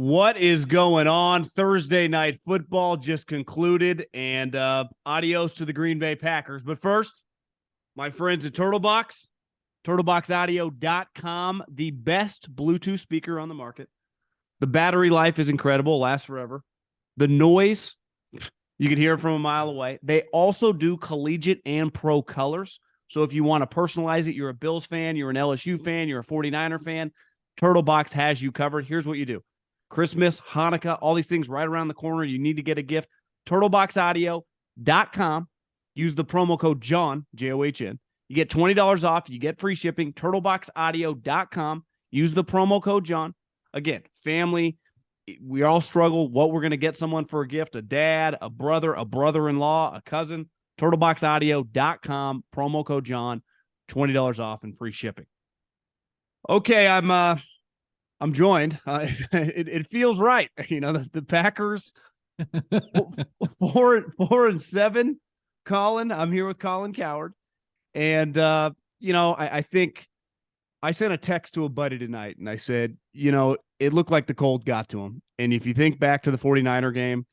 What is going on? Thursday night football just concluded, and adios to the Green Bay Packers. But first, my friends at Turtlebox, turtleboxaudio.com, the best Bluetooth speaker on the market. The battery life is incredible, lasts forever. The noise, you can hear it from a mile away. They also do collegiate and pro colors. So if you want to personalize it, you're a Bills fan, you're an LSU fan, you're a 49er fan, Turtlebox has you covered. Here's what you do. Christmas, Hanukkah, all these things right around the corner. You need to get a gift. Turtleboxaudio.com. Use the promo code JOHN, John. You get $20 off. You get free shipping. Turtleboxaudio.com. Use the promo code JOHN. Again, family, we all struggle what we're going to get someone for a gift, a dad, a brother, a brother-in-law, a cousin. Turtleboxaudio.com, promo code JOHN, $20 off and free shipping. Okay, I'm joined. It feels right. You know, the Packers 4-7. Colin, I'm here with Colin Cowherd. And, I think I sent a text to a buddy tonight and I said, it looked like the cold got to him. And if you think back to the 49er game,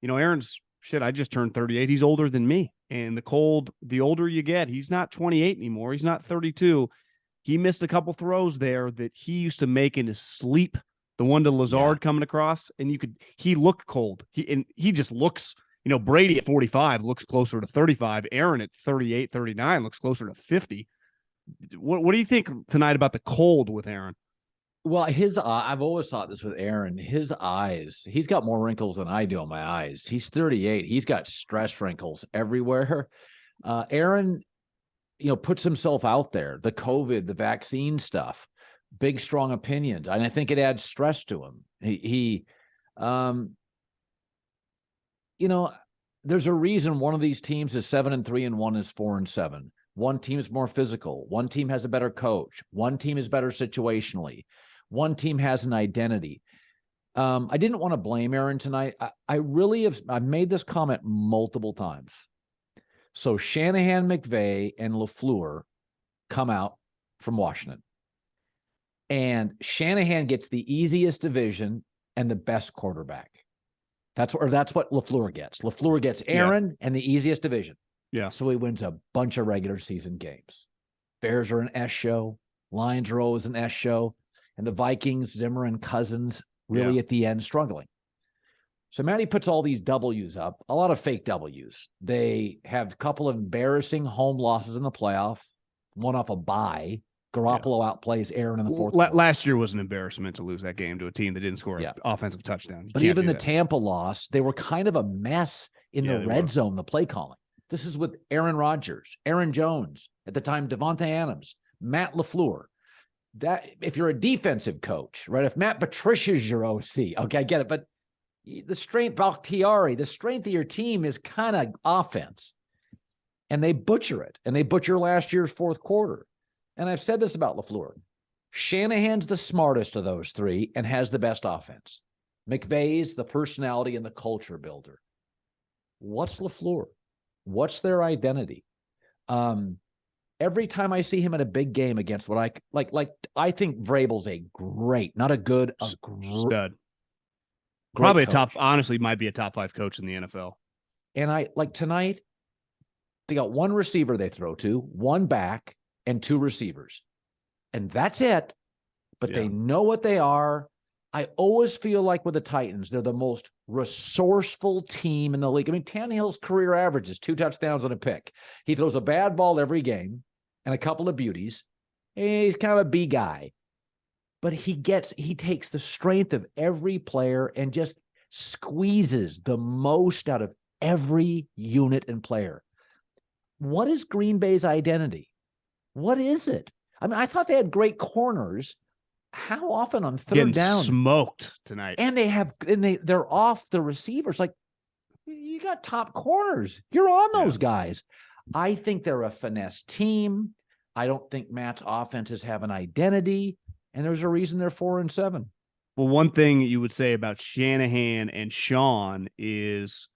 Aaron's I just turned 38. He's older than me. And the older you get, he's not 28 anymore. He's not 32. He missed a couple throws there that he used to make in his sleep. The one to Lazard coming across, and he looked cold. He just looks, Brady at 45 looks closer to 35. Aaron at 38, 39 looks closer to 50. What do you think tonight about the cold with Aaron? Well, I've always thought this with Aaron. His eyes, he's got more wrinkles than I do on my eyes. He's 38. He's got stress wrinkles everywhere. Aaron, puts himself out there, the COVID, the vaccine stuff, big, strong opinions. And I think it adds stress to him. There's a reason one of these teams is 7-3 and one is 4-7. One team is more physical. One team has a better coach. One team is better situationally. One team has an identity. I didn't want to blame Aaron tonight. I've made this comment multiple times. So Shanahan, McVay, and LaFleur come out from Washington. And Shanahan gets the easiest division and the best quarterback. That's what LaFleur gets. LaFleur gets Aaron and the easiest division. Yeah. So he wins a bunch of regular season games. Bears are an S show. Lions are always an S show. And the Vikings, Zimmer and Cousins, really at the end struggling. So Matty puts all these W's up, a lot of fake W's. They have a couple of embarrassing home losses in the playoff, one off a bye. Garoppolo outplays Aaron in the fourth quarter. Last year was an embarrassment to lose that game to a team that didn't score an offensive touchdown. But even the Tampa loss, they were kind of a mess in the red zone, the play calling. This is with Aaron Rodgers, Aaron Jones, at the time, Devontae Adams, Matt LaFleur. That if you're a defensive coach, right? If Matt Patricia's your OC, okay, I get it. But the strength, Bakhtiari, the strength of your team is kind of offense. And they butcher it. And they butcher last year's fourth quarter. And I've said this about LaFleur. Shanahan's the smartest of those three and has the best offense. McVay's the personality and the culture builder. What's LaFleur? What's their identity? Every time I see him in a big game against what I think Vrabel's a great, not a good, a stud. Probably honestly, might be a top 5 coach in the NFL. And tonight, they got one receiver they throw to, one back, and 2 receivers. And that's it. But they know what they are. I always feel like with the Titans, they're the most resourceful team in the league. I mean, Tannehill's career average is 2 touchdowns and a pick. He throws a bad ball every game and a couple of beauties. He's kind of a B guy. But he takes the strength of every player and just squeezes the most out of every unit and player. What is Green Bay's identity? What is it? I mean, I thought they had great corners. How often on third down? Smoked tonight. And they're off the receivers. Like, you got top corners. You're on those guys. I think they're a finesse team. I don't think Matt's offenses have an identity. And there's a reason they're 4-7. Well, one thing you would say about Shanahan and Sean is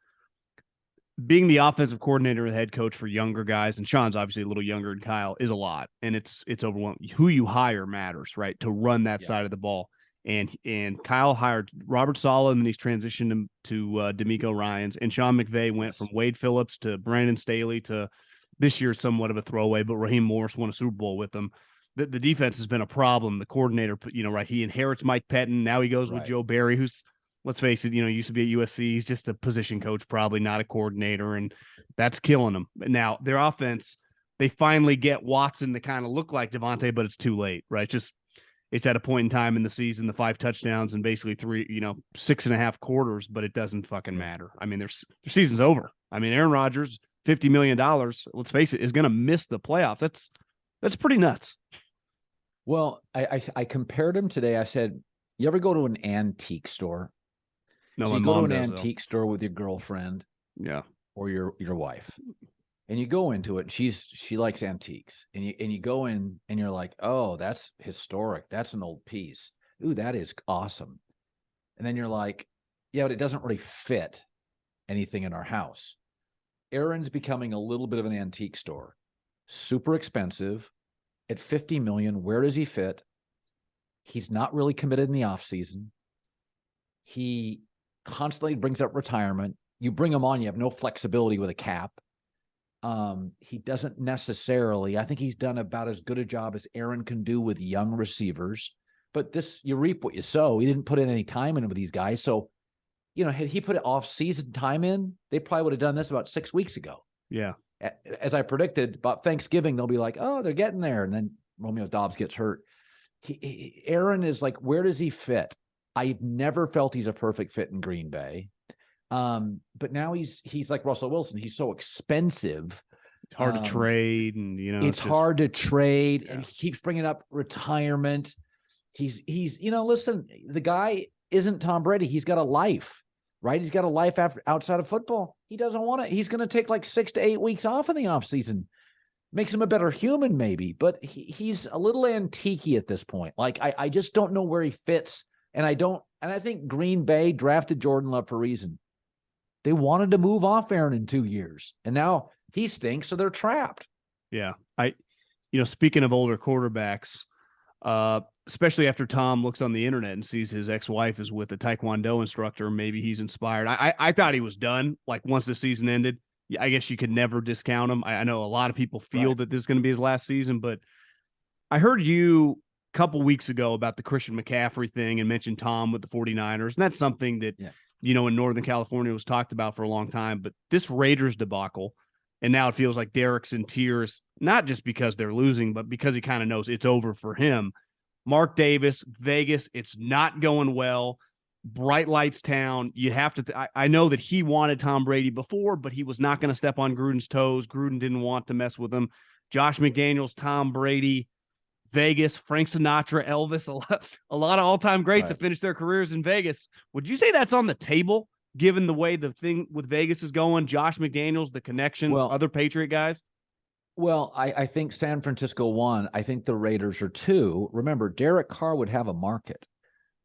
being the offensive coordinator and head coach for younger guys, and Sean's obviously a little younger than Kyle, is a lot. And it's overwhelming. Who you hire matters, right? To run that side of the ball. And Kyle hired Robert Saleh, and then he's transitioned him to D'Amico Ryans. And Sean McVay went from Wade Phillips to Brandon Staley to this year somewhat of a throwaway, but Raheem Morris won a Super Bowl with them. The defense has been a problem. The coordinator, right, he inherits Mike Pettin. Now he goes with Joe Barry, who's, let's face it, used to be at USC. He's just a position coach, probably not a coordinator, and that's killing them. Now, their offense, they finally get Watson to kind of look like Devontae, but it's too late, right? It's at a point in time in the season, the 5 touchdowns and basically 6.5 quarters, but it doesn't fucking matter. I mean, their season's over. I mean, Aaron Rodgers, $50 million, let's face it, is going to miss the playoffs. That's pretty nuts. Well, I compared him today. I said, you ever go to an antique store? No, so you go to an antique store with your girlfriend, or your wife, and you go into it. And she likes antiques, and you go in, and you're like, oh, that's historic. That's an old piece. Ooh, that is awesome. And then you're like, yeah, but it doesn't really fit anything in our house. Aaron's becoming a little bit of an antique store. Super expensive. At $50 million, where does he fit? He's not really committed in the offseason. He constantly brings up retirement. You bring him on, you have no flexibility with a cap. He doesn't necessarily, I think he's done about as good a job as Aaron can do with young receivers. But you reap what you sow. He didn't put in any time in with these guys. So, had he put off-season time in, they probably would have done this about 6 weeks ago. Yeah. As I predicted, about Thanksgiving, they'll be like, oh, they're getting there. And then Romeo Doubs gets hurt. Aaron is like, where does he fit? I've never felt he's a perfect fit in Green Bay. But now he's like Russell Wilson. He's so expensive. It's hard to trade. And, it's hard to trade. Yeah. And he keeps bringing up retirement. He's listen, the guy isn't Tom Brady. He's got a life. Right? He's got a life outside of football. He doesn't want it. He's going to take like 6 to 8 weeks off in the offseason. Makes him a better human, maybe, but he's a little antique at this point. Like, I just don't know where he fits. And I think Green Bay drafted Jordan Love for a reason. They wanted to move off Aaron in 2 years, and now he stinks, so they're trapped. Yeah. Speaking of older quarterbacks, especially after Tom looks on the internet and sees his ex-wife is with a Taekwondo instructor, maybe he's inspired. I thought he was done. Like, once the season ended, I guess you could never discount him. I know a lot of people feel that this is going to be his last season, but I heard you a couple weeks ago about the Christian McCaffrey thing and mentioned Tom with the 49ers. And that's something that, in Northern California was talked about for a long time, but this Raiders debacle, and now it feels like Derek's in tears, not just because they're losing, but because he kind of knows it's over for him. Mark Davis, Vegas, it's not going well. Bright lights town. You have to. I know that he wanted Tom Brady before, but he was not going to step on Gruden's toes. Gruden didn't want to mess with him. Josh McDaniels, Tom Brady, Vegas, Frank Sinatra, Elvis, a lot of all-time greats have finished their careers in Vegas. Would you say that's on the table, given the way the thing with Vegas is going? Josh McDaniels, the connection, other Patriot guys? Well, I think San Francisco won. I think the Raiders are 2. Remember, Derek Carr would have a market.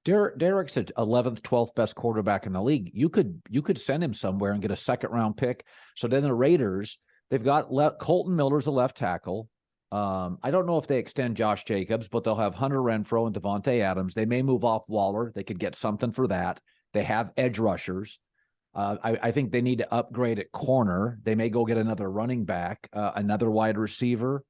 Derek's the 11th, 12th best quarterback in the league. You could send him somewhere and get a second-round pick. So then the Raiders, they've got Colton Miller's a left tackle. I don't know if they extend Josh Jacobs, but they'll have Hunter Renfrow and Devontae Adams. They may move off Waller. They could get something for that. They have edge rushers. I think they need to upgrade at corner. They may go get another running back, another wide receiver.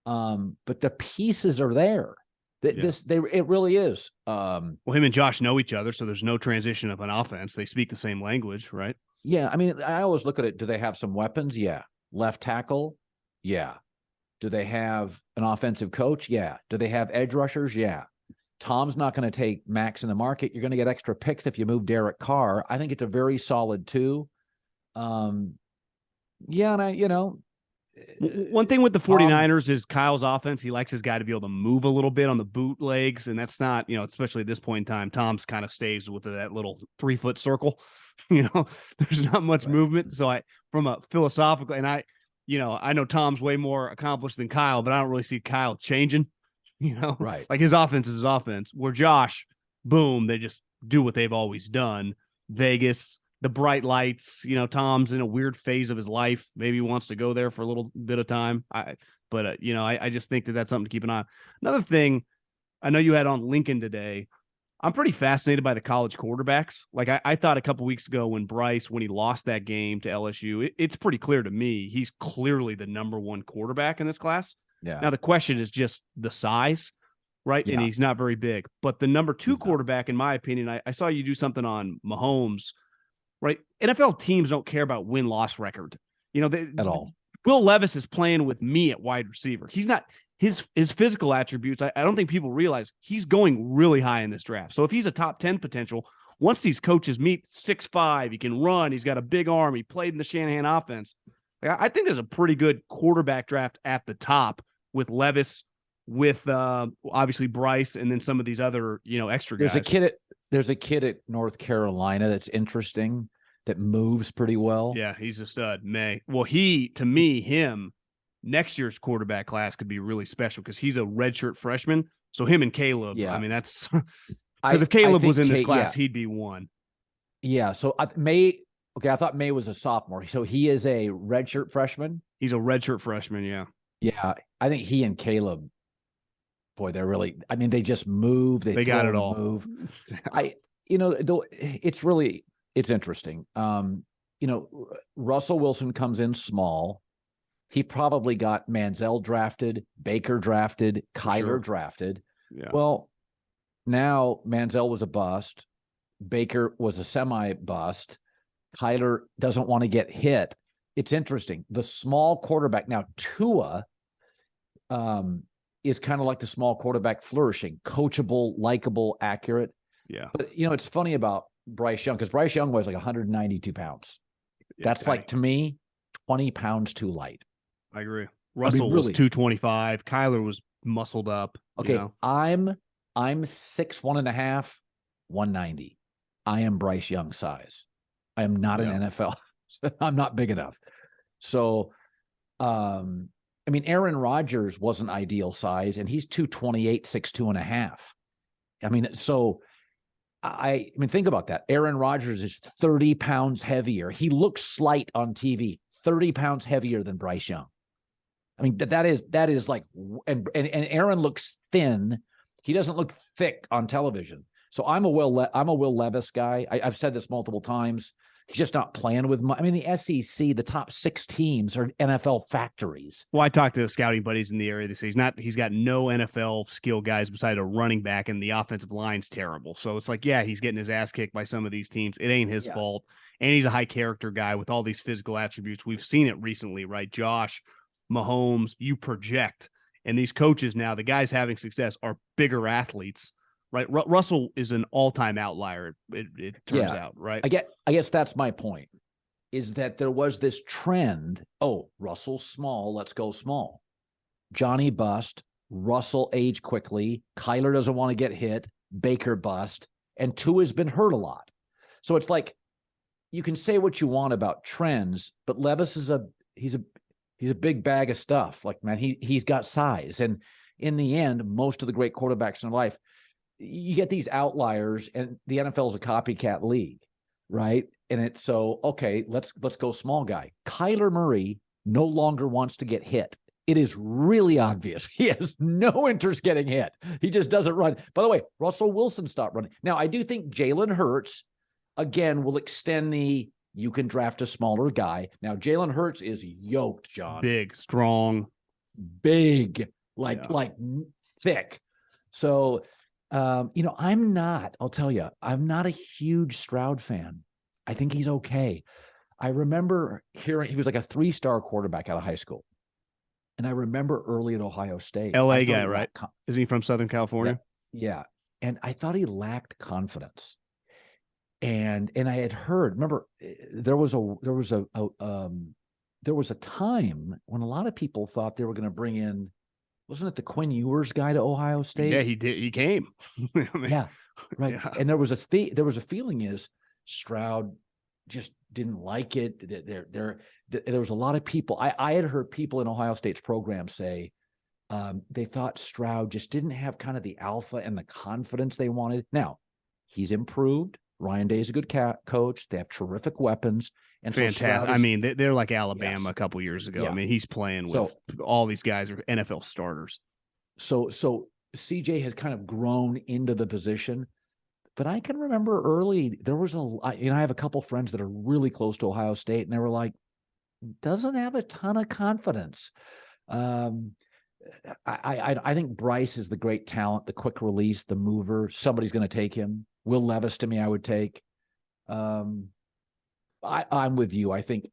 But the pieces are there. It really is. Well, him and Josh know each other, so there's no transition of an offense. They speak the same language, right? Yeah, I mean, I always look at it. Do they have some weapons? Yeah. Left tackle? Yeah. Do they have an offensive coach? Yeah. Do they have edge rushers? Yeah. Tom's not going to take max in the market. You're going to get extra picks if you move Derek Carr. I think it's a very solid 2. And one thing with the 49ers is Kyle's offense. He likes his guy to be able to move a little bit on the bootlegs, and that's not, especially at this point in time, Tom's kind of stays with that little 3-foot circle. There's not much movement. So from a philosophical, and I know Tom's way more accomplished than Kyle, but I don't really see Kyle changing, right. Like his offense is his offense, where Josh, boom, they just do what they've always done. Vegas, the bright lights, Tom's in a weird phase of his life. Maybe he wants to go there for a little bit of time. I just think that that's something to keep an eye on. Another thing, I know you had on Lincoln today. I'm pretty fascinated by the college quarterbacks. Like I thought a couple weeks ago when he lost that game to LSU, it's pretty clear to me he's clearly the number one quarterback in this class. Yeah. Now the question is just the size, right? Yeah. And he's not very big. But the number two He's not. quarterback, in my opinion, I saw you do something on Mahomes, right? NFL teams don't care about win-loss record. At all. Will Levis is playing with me at wide receiver. He's not his physical attributes. I don't think people realize he's going really high in this draft. So if he's a top 10 potential, once these coaches meet 6'5", he can run. He's got a big arm. He played in the Shanahan offense. I think there's a pretty good quarterback draft at the top with Levis, with obviously Bryce, and then some of these other extra guys. There's a kid at North Carolina that's interesting, that moves pretty well. Yeah, he's a stud. Well, next year's quarterback class could be really special because he's a redshirt freshman. So him and Caleb, yeah. I mean, that's because if Caleb was in this class, he'd be one. Yeah. So I thought May was a sophomore. So he is a redshirt freshman. He's a redshirt freshman. Yeah. Yeah. I think he and Caleb, boy, they're really, I mean, they just move. They got it all. Move. It's interesting. Russell Wilson comes in small. He probably got Manziel drafted, Baker drafted, Kyler drafted. Yeah. Well, now Manziel was a bust. Baker was a semi-bust. Kyler doesn't want to get hit. It's interesting. The small quarterback, now Tua is kind of like the small quarterback flourishing, coachable, likable, accurate. Yeah. But, it's funny about Bryce Young, because Bryce Young was like 192 pounds. That's like, to me, 20 pounds too light. I agree. Russell was 225. Kyler was muscled up. Okay, I'm 6'1.5", 190. I am Bryce Young size. I am not an NFL. I'm not big enough. So, Aaron Rodgers wasn't ideal size, and he's 228, 6'2.5". Think about that. Aaron Rodgers is 30 pounds heavier. He looks slight on TV, 30 pounds heavier than Bryce Young. That is like, and Aaron looks thin. He doesn't look thick on television. So I'm a Will Levis guy. I've said this multiple times. He's just not playing with the SEC, the top 6 teams are NFL factories. Well, I talked to scouting buddies in the area. They say he's got no NFL skill guys beside a running back, and the offensive line's terrible. So it's like, yeah, he's getting his ass kicked by some of these teams. It ain't his fault. And he's a high character guy with all these physical attributes. We've seen it recently, right? Josh, Mahomes, you project. And these coaches now, the guys having success are bigger athletes. Right, Russell is an all-time outlier. It turns out, right? I guess that's my point. Is that there was this trend? Oh, Russell's small. Let's go small. Johnny bust. Russell age quickly. Kyler doesn't want to get hit. Baker bust. And Tua's been hurt a lot. So it's like you can say what you want about trends, but Levis is he's a big bag of stuff. Like, man, he's got size, and in the end, most of the great quarterbacks in life. You get these outliers, and the NFL is a copycat league, right? And it's okay, let's go small guy. Kyler Murray no longer wants to get hit. It is really obvious. He has no interest getting hit. He just doesn't run. By the way, Russell Wilson stopped running. Now, I do think Jalen Hurts, again, will extend you can draft a smaller guy. Now, Jalen Hurts is yoked, John. Big, strong. Big, like thick. So, I'll tell you, I'm not a huge Stroud fan. I think he's okay. I remember hearing he was like a 3-star quarterback out of high school. And I remember early at Ohio State. LA guy, right? Is he from Southern California? Yeah. And I thought he lacked confidence. And I had heard, remember, there was a time when a lot of people thought they were going to bring in, wasn't it the Quinn Ewers guy to Ohio State? Yeah, he did. He came. Yeah, right. Yeah. And there was a feeling is Stroud just didn't like it. There was a lot of people. I had heard people in Ohio State's program say they thought Stroud just didn't have kind of the alpha and the confidence they wanted. Now, he's improved. Ryan Day is a good coach. They have terrific weapons. And fantastic. They're like Alabama a couple years ago. Yeah. He's playing with all these guys are NFL starters. So CJ has kind of grown into the position. But I can remember early, there was I have a couple friends that are really close to Ohio State, and they were like, doesn't have a ton of confidence. I think Bryce is the great talent, the quick release, the mover. Somebody's going to take him. Will Levis to me, I would take. I'm with you. I think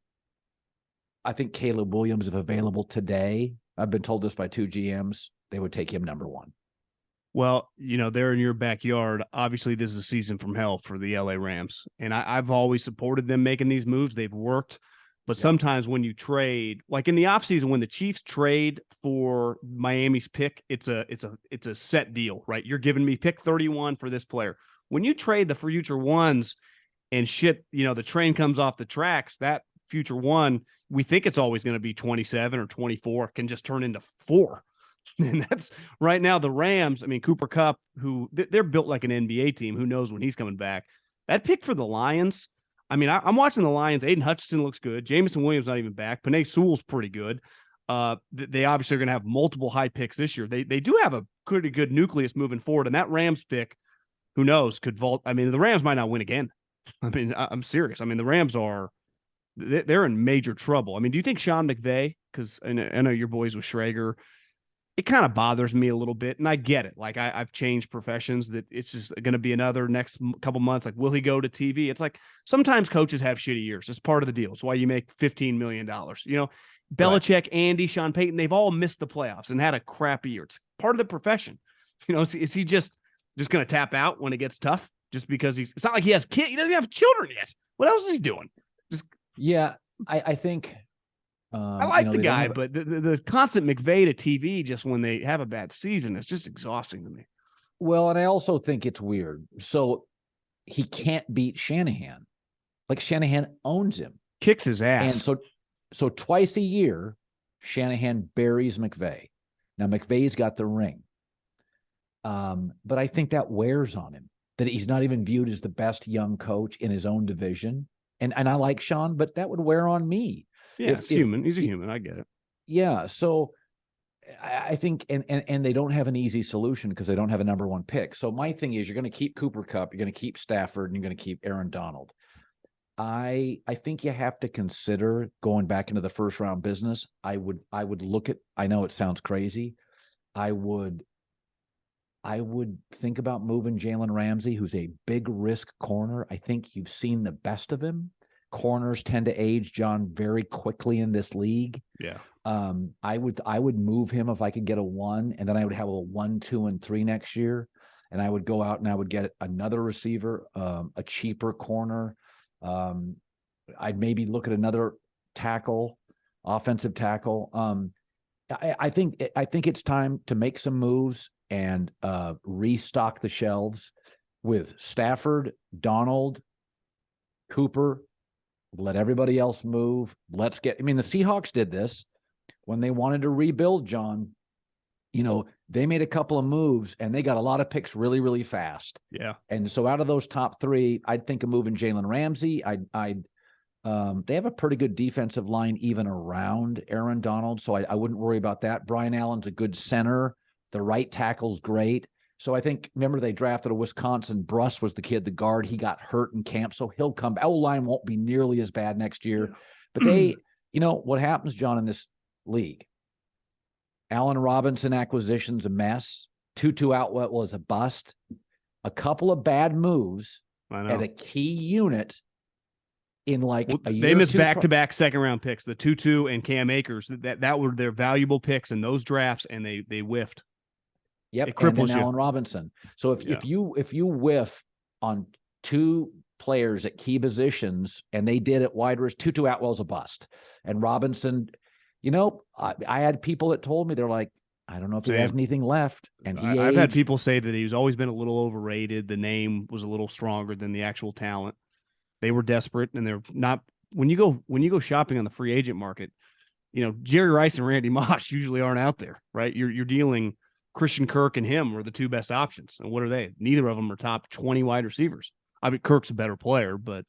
Caleb Williams, if available today, I've been told this by 2 GMs, they would take him number 1. Well, they're in your backyard. Obviously, this is a season from hell for the LA Rams. And I've always supported them making these moves. They've worked. But sometimes when you trade, like in the offseason, when the Chiefs trade for Miami's pick, it's a set deal, right? You're giving me pick 31 for this player. When you trade the future ones and shit, the train comes off the tracks, that future one, we think it's always going to be 27 or 24, can just turn into 4. And that's right now the Rams. I mean, Cooper Kupp, who they're built like an NBA team. Who knows when he's coming back? That pick for the Lions. I mean, I'm watching the Lions. Aiden Hutchinson looks good. Jamison Williams not even back. Penei Sewell's pretty good. They obviously are going to have multiple high picks this year. They do have a pretty good nucleus moving forward. And that Rams pick, who knows, could vault. I mean, the Rams might not win again. I mean, I'm serious. I mean, the Rams they're in major trouble. I mean, do you think Sean McVay, because I know your boys with Schrager, it kind of bothers me a little bit, and I get it. Like I've changed professions, that it's just going to be another next couple months. Like, will he go to TV? It's like sometimes coaches have shitty years. It's part of the deal. It's why you make $15 million. Belichick, right. Andy, Sean Payton, they've all missed the playoffs and had a crappy year. It's part of the profession. Is he just going to tap out when it gets tough? Just because it's not like he has kids. He doesn't have children yet. What else is he doing? I think. I like the guy, but the constant McVay to TV just when they have a bad season, it's just exhausting to me. Well, and I also think it's weird. So he can't beat Shanahan. Like Shanahan owns him. Kicks his ass. And so twice a year, Shanahan buries McVay. Now McVay's got the ring. But I think that wears on him, that he's not even viewed as the best young coach in his own division. And I like Sean, but that would wear on me. Yeah, it's human. He's a human. I get it. Yeah. So I think, and they don't have an easy solution because they don't have a number 1 pick. So my thing is, you're going to keep Cooper Kupp, you're going to keep Stafford, and you're going to keep Aaron Donald. I think you have to consider going back into the first round business. I would look at, I know it sounds crazy. I would think about moving Jalen Ramsey, who's a big risk corner. I think you've seen the best of him. Corners tend to age, John, very quickly in this league. Yeah. I would move him if I could get a 1, and then I would have a 1, 2, and 3 next year. And I would go out and I would get another receiver, a cheaper corner. I'd maybe look at another tackle, offensive tackle. I think it's time to make some moves and restock the shelves with Stafford, Donald, Cooper. Let everybody else move. The Seahawks did this when they wanted to rebuild, John. They made a couple of moves and they got a lot of picks really, really fast. Yeah. And so out of those top 3, I'd think of moving Jalen Ramsey. They have a pretty good defensive line even around Aaron Donald, so I wouldn't worry about that. Brian Allen's a good center. The right tackle's great. So I think, remember, they drafted a Wisconsin. Bruss was the kid, the guard. He got hurt in camp, so he'll come. O-line won't be nearly as bad next year. Yeah. But what happens, John, in this league? Allen Robinson acquisition's a mess. Tutu Atwell was a bust. A couple of bad moves at a key unit in a year. They missed back-to-back second-round picks, the Tutu and Cam Akers. That were their valuable picks in those drafts, and they whiffed. Yep, and then Allen Robinson. So if you whiff on 2 players at key positions, and they did at wide receiver, Tutu Atwell's a bust, and Robinson, I had people that told me, they're like, I don't know if he has anything left. And I've had people say that he's always been a little overrated. The name was a little stronger than the actual talent. They were desperate, and they're not. When you go shopping on the free agent market, Jerry Rice and Randy Moss usually aren't out there, right? You're dealing. Christian Kirk and him were the 2 best options. And what are they? Neither of them are top 20 wide receivers. I mean, Kirk's a better player, but